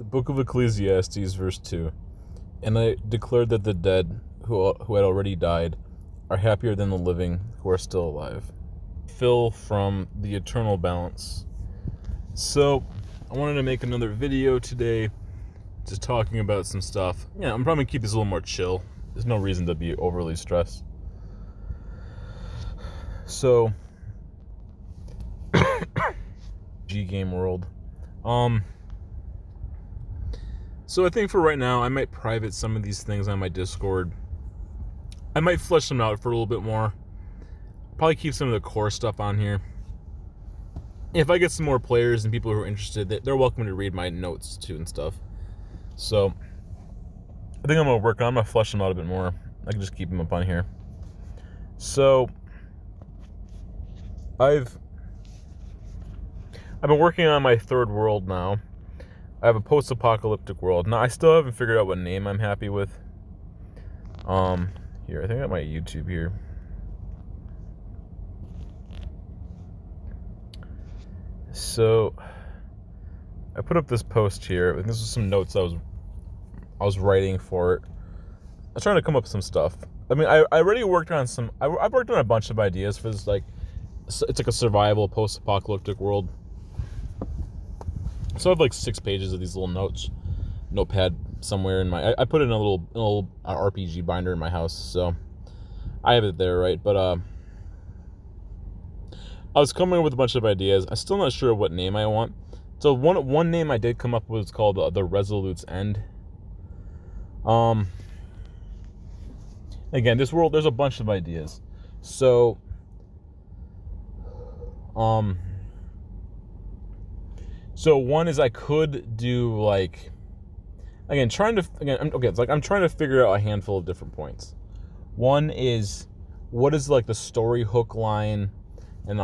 The book of Ecclesiastes, verse 2. And I declared that the dead, who had already died, are happier than the living, who are still alive. Phil from The Eternal Balance. So, I wanted to make another video today, just talking about some stuff. Yeah, I'm probably going to keep this a little more chill. There's no reason to be overly stressed. So, G Game World. So I think for right now, I might private some of these things on my Discord. I might flesh them out for a little bit more. Probably keep some of the core stuff on here. If I get some more players and people who are interested, they're welcome to read my notes too and stuff. So I think I'm going to flesh them out a bit more. I can just keep them up on here. So I've been working on my third world now. I have a post-apocalyptic world. Now, I still haven't figured out what name I'm happy with. Here, I think I got my YouTube here. So, I put up this post here. This is some notes I was writing for it. I was trying to come up with some stuff. I mean, I already worked on some. I've worked on a bunch of ideas for this. Like, it's like a survival post-apocalyptic world. So I have like 6 pages of these little notepad somewhere in my. I put it in a little RPG binder in my house, so I have it there, right? But I was coming up with a bunch of ideas. I'm still not sure what name I want. So one name I did come up with is called the Resolute's End. Again, this world, there's a bunch of ideas. So So one is I could do like, I'm trying to figure out a handful of different points. One is, what is like the story hook line, and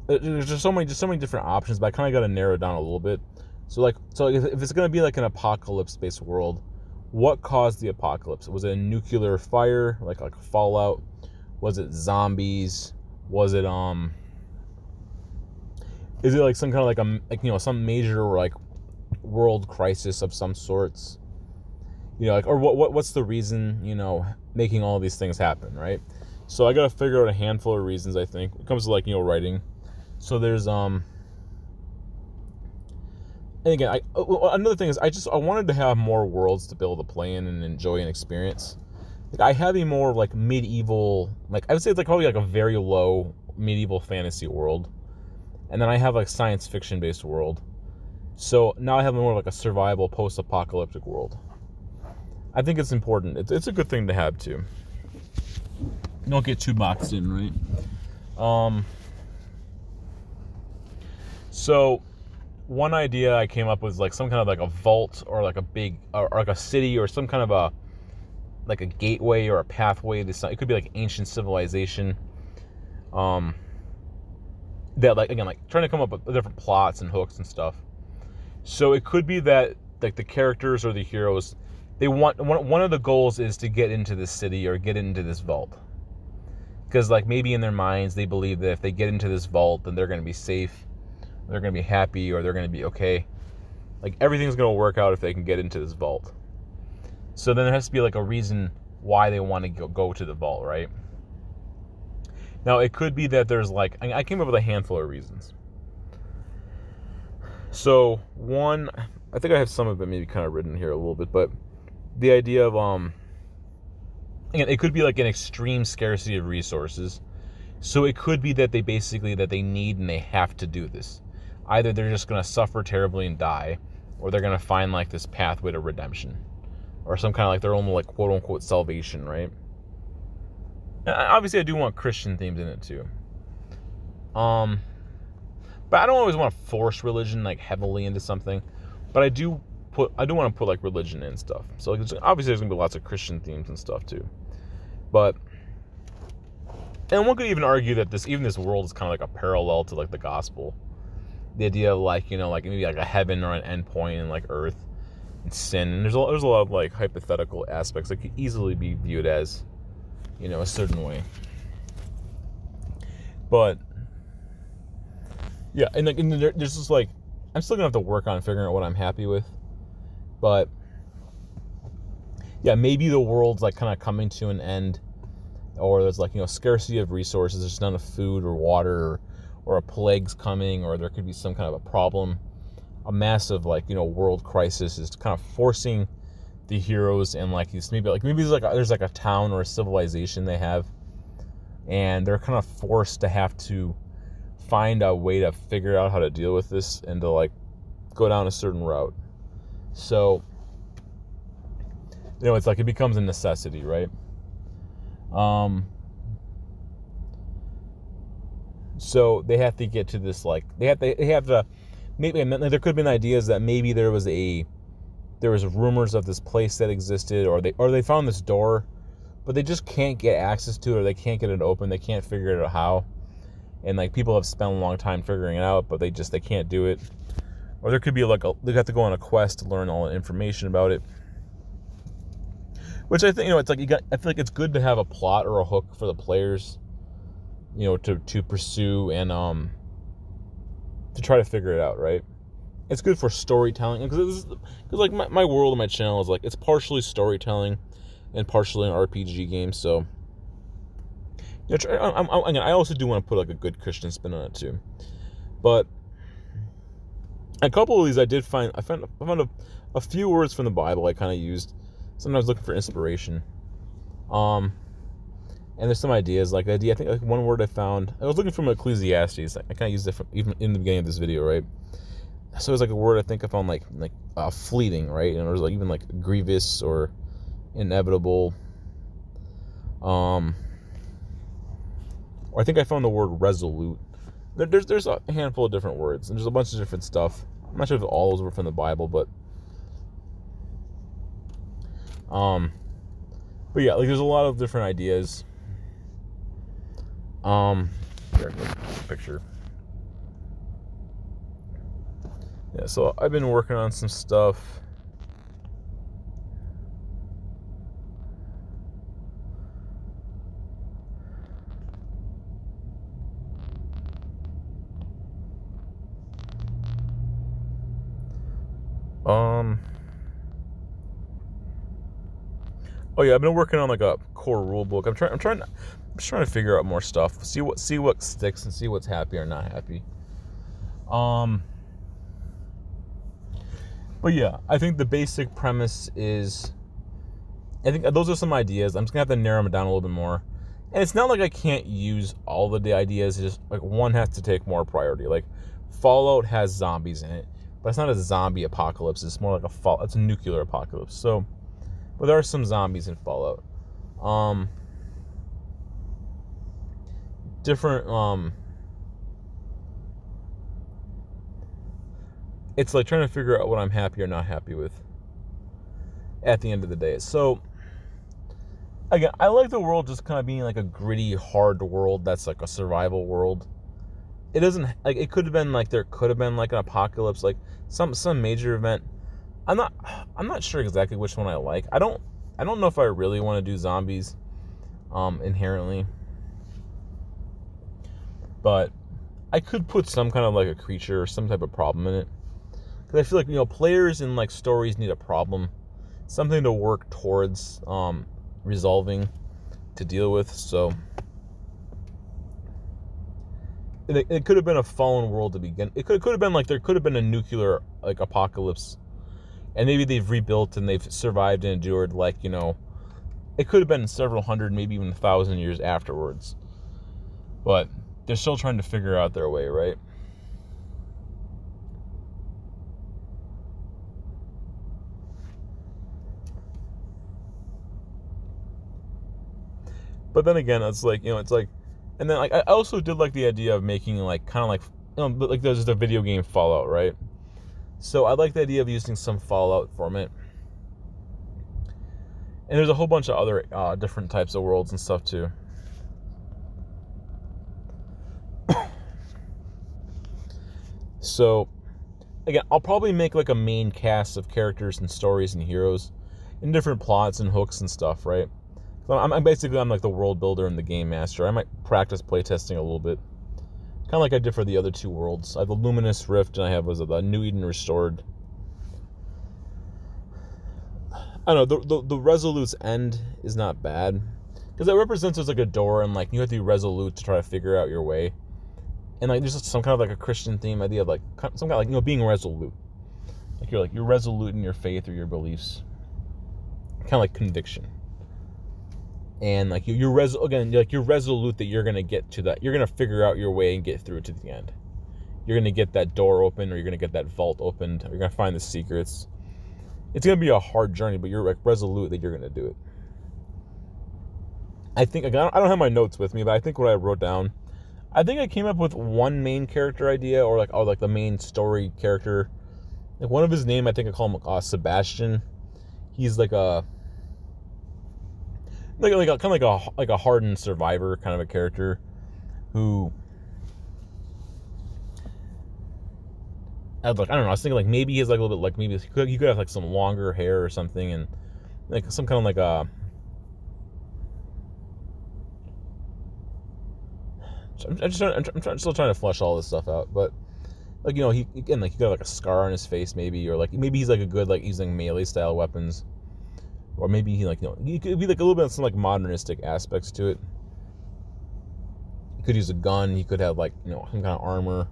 there's just so many different options, but I kind of got to narrow it down a little bit. So if it's gonna be like an apocalypse-based world, what caused the apocalypse? Was it a nuclear fire, like a fallout? Was it zombies? Was it Is it like some kind of some major like world crisis of some sorts? Or what's the reason, making all these things happen, right? So I got to figure out a handful of reasons, I think. It comes to writing. So there's and again, another thing is I wanted to have more worlds to be able to play in and enjoy and experience. Like, I have a more like medieval, like I would say it's like probably like a very low medieval fantasy world. And then I have a science fiction based world. So now I have more like a survival post-apocalyptic world. I think it's important. It's a good thing to have too. Don't get too boxed in, right? So one idea I came up with was like some kind of like a vault, or like a big, or like a city, or some kind of a gateway or a pathway to some. It could be like ancient civilization. That trying to come up with different plots and hooks and stuff. So it could be that like the characters or the heroes, they want one of the goals is to get into this city or get into this vault, because like maybe in their minds they believe that if they get into this vault, then they're going to be safe, they're going to be happy, or they're going to be okay. Like everything's going to work out if they can get into this vault. So then there has to be like a reason why they want to go to the vault, right? Now, it could be that there's I came up with a handful of reasons. So, one, I think I have some of it maybe kind of written here a little bit, but the idea of, again, it could be like an extreme scarcity of resources. So it could be that they need and they have to do this. Either they're just going to suffer terribly and die, or they're going to find like this pathway to redemption, or some kind of like their own like quote unquote salvation, right? Obviously, I do want Christian themes in it too. But I don't always want to force religion like heavily into something. But I do want to put like religion in stuff. So obviously, there's gonna be lots of Christian themes and stuff too. But one could even argue that this world is kind of like a parallel to like the gospel. The idea of like maybe like a heaven or an end point in like earth and sin. And there's a lot of like hypothetical aspects that could easily be viewed as, a certain way. But yeah, and there's just like I'm still gonna have to work on figuring out what I'm happy with. But yeah, maybe the world's like kind of coming to an end, or there's like, scarcity of resources. There's not enough food or water, or a plague's coming, or there could be some kind of a problem. A massive world crisis is kind of forcing the heroes, and like maybe there's like a town or a civilization they have, and they're kind of forced to have to find a way to figure out how to deal with this and to like go down a certain route. So it's like it becomes a necessity, right? So they have to get to this, like they have to maybe there could have been ideas that maybe there was rumors of this place that existed, or they found this door, but they just can't get access to it, or they can't get it open, they can't figure it out how, and like people have spent a long time figuring it out, but they can't do it. Or there could be they have to go on a quest to learn all the information about it, which I think it's like I feel like it's good to have a plot or a hook for the players, to pursue and to try to figure it out, right? It's good for storytelling, because like my world and my channel is like, it's partially storytelling and partially an RPG game. So I also do want to put like a good Christian spin on it too. But a couple of these I found a few words from the Bible I kind of used, sometimes looking for inspiration. And there's some ideas, like I think like one word I found, I was looking from Ecclesiastes. I kind of used it even in the beginning of this video, right? So it was like a word I think I found like fleeting, right? And it was like even like grievous or inevitable. Or I think I found the word resolute. There's a handful of different words, and there's a bunch of different stuff. I'm not sure if all those were from the Bible, but yeah, like there's a lot of different ideas. Here, picture. Yeah, so I've been working on some stuff. Oh yeah, I've been working on like a core rule book. I'm just trying to figure out more stuff. See what sticks and see what's happy or not happy. But yeah, I think the basic premise is, I think those are some ideas. I'm just gonna have to narrow them down a little bit more. And it's not like I can't use all of the ideas. It's just like one has to take more priority. Like Fallout has zombies in it, but it's not a zombie apocalypse. It's more like it's a nuclear apocalypse. So, but there are some zombies in Fallout. Different. It's like trying to figure out what I'm happy or not happy with at the end of the day. So, again, I like the world just kind of being like a gritty, hard world that's like a survival world. It doesn't, like, it could have been like, there could have been like an apocalypse, like some major event. I'm not sure exactly which one I like. I don't know if I really want to do zombies inherently. But I could put some kind of like a creature or some type of problem in it. Because I feel like, players in like stories need a problem, something to work towards resolving, to deal with. So it could have been a fallen world to begin. It could have been like, there could have been a nuclear like apocalypse, and maybe they've rebuilt and they've survived and endured, like, it could have been several hundred, maybe even 1,000 years afterwards. But they're still trying to figure out their way, right? But then again, it's like, and then like I also did like the idea of making like kind of like, but like there's the video game Fallout, right? So I like the idea of using some Fallout from it. And there's a whole bunch of other different types of worlds and stuff too. So, again, I'll probably make like a main cast of characters and stories and heroes and different plots and hooks and stuff, right? So I'm like the world builder and the game master. I might practice playtesting a little bit, kind Kind of like I did for the other two worlds. I have the Luminous Rift, and I have the New Eden Restored. I don't know, the Resolute's End is not bad, because it represents as like a door, and like you have to be resolute to try to figure out your way. And like there's just some kind of like a Christian theme idea of like some kind of like, being resolute. Like you're resolute in your faith or your beliefs. Kind of like conviction. And like you're resolute that you're gonna get to that. You're gonna figure out your way and get through to the end. You're gonna get that door open, or you're gonna get that vault opened. Or you're gonna find the secrets. It's gonna be a hard journey, but you're like resolute that you're gonna do it. I think I don't have my notes with me, but I think what I wrote down, I think I came up with one main character idea, or like the main story character. Like one of his name, I think I call him Sebastian. He's like a hardened survivor kind of a character who I don't know. I was thinking like maybe he's like a little bit like maybe he could have like some longer hair or something, and like some kind of like a. I'm still trying to flesh all this stuff out, but like he got like a scar on his face maybe, or like maybe he's like a good like using melee style weapons, or maybe he he could be like a little bit of some like modernistic aspects to it. He could use a gun. He could have like some kind of armor.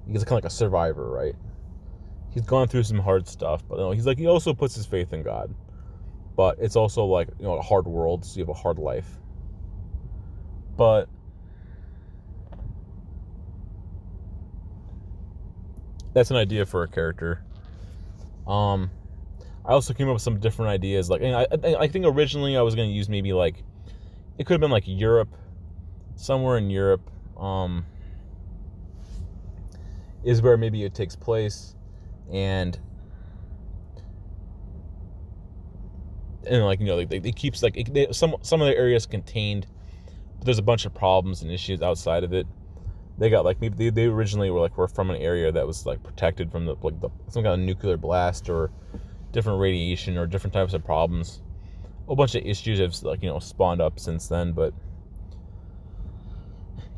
He's kind of like a survivor, right? He's gone through some hard stuff, but he also puts his faith in God. But it's also like a hard world, so you have a hard life. But that's an idea for a character. I also came up with some different ideas. Like I think originally I was going to use maybe like it could have been like Europe, somewhere in Europe. Is where maybe it takes place, and like it keeps like some of the areas contained, but there's a bunch of problems and issues outside of it. They got like maybe they originally were from an area that was like protected from some kind of nuclear blast or different radiation or different types of problems. A whole bunch of issues have spawned up since then, but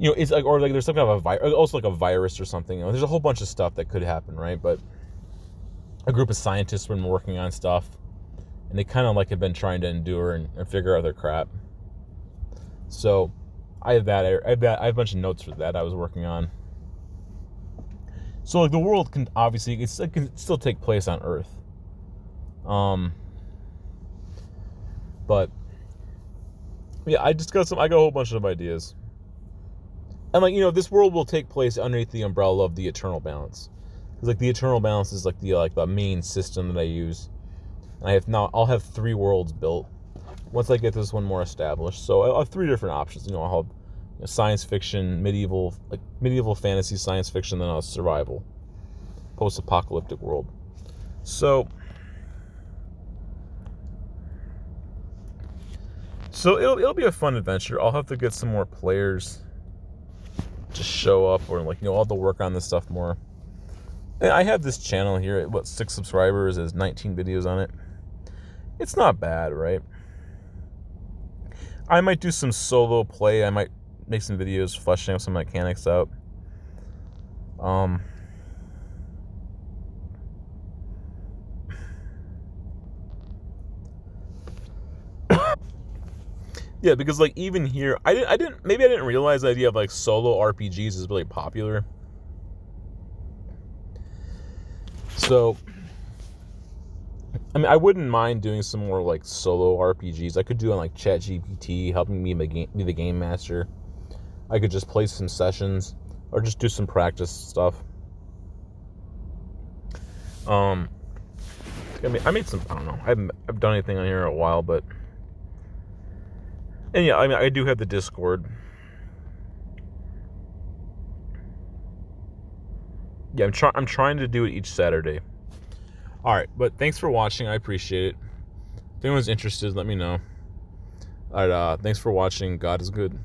it's like, or like there's some kind of a virus, also like a virus or something. There's a whole bunch of stuff that could happen, right? But a group of scientists have been working on stuff, and they kind of like have been trying to endure and figure out their crap. So I have a bunch of notes for that I was working on. So like the world can obviously it can still take place on Earth, but yeah, I got a whole bunch of ideas. And like this world will take place underneath the umbrella of the Eternal Balance, because like the Eternal Balance is like the main system that I use. And I'll have 3 worlds built once I get this one more established. So I'll have 3 different options. I'll have science fiction, medieval fantasy, science fiction, then I'll have survival, post-apocalyptic world. So it'll be a fun adventure. I'll have to get some more players to show up, or I'll have to work on this stuff more. And I have this channel here at 6 subscribers, has 19 videos on it. It's not bad, right? I might do some solo play. I might make some videos fleshing out some mechanics out. Yeah, because like even here, I didn't realize the idea of like solo RPGs is really popular. So I wouldn't mind doing some more like solo RPGs. I could do on like ChatGPT helping me be the game master. I could just play some sessions or just do some practice stuff. I made some. I don't know. I haven't done anything on here in a while, but. And yeah, I do have the Discord. Yeah, I'm trying to do it each Saturday. All right, but thanks for watching. I appreciate it. If anyone's interested, let me know. All right, thanks for watching. God is good.